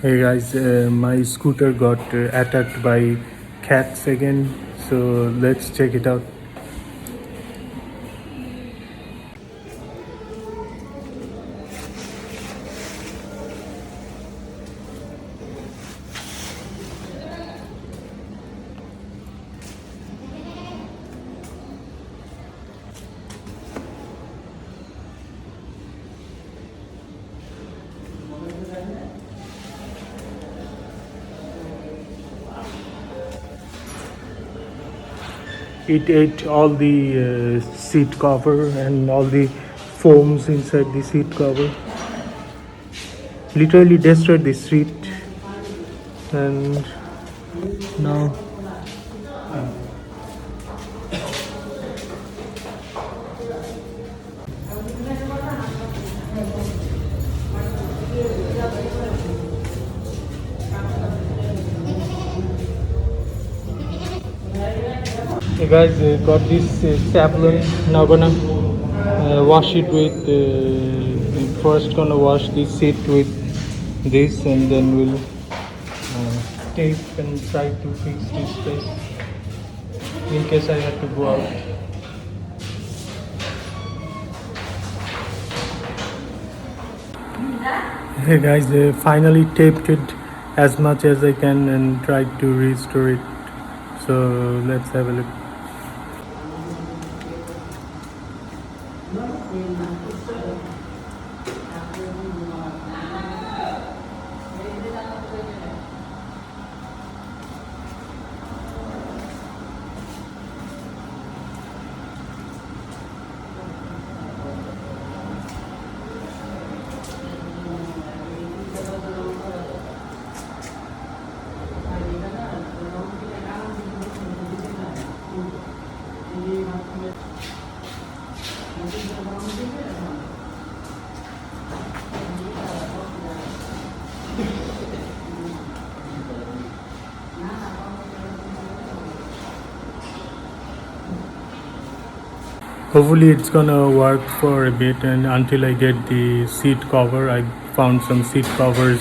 Hey guys, my scooter got attacked by cats again, so let's check it out. It ate all the seat cover and all the foams inside the seat cover. Literally destroyed the seat, and now hey guys, got this sapling. Now gonna wash it with first gonna wash the seat with this, and then we'll tape and try to fix this place in case I have to go out. Hey guys, finally taped it as much as I can and tried to restore it. So let's have a look. Hopefully it's gonna work for a bit, and until I get the seat cover. I found some seat covers.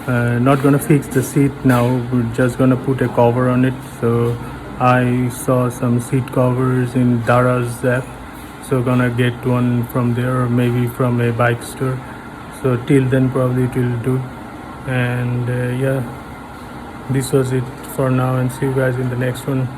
Not gonna fix the seat now, we're just gonna put a cover on it. So I saw some seat covers in Dara's app, so gonna get one from there or maybe from a bike store. So till then probably it will do. And yeah, this was it for now, and see you guys in the next one.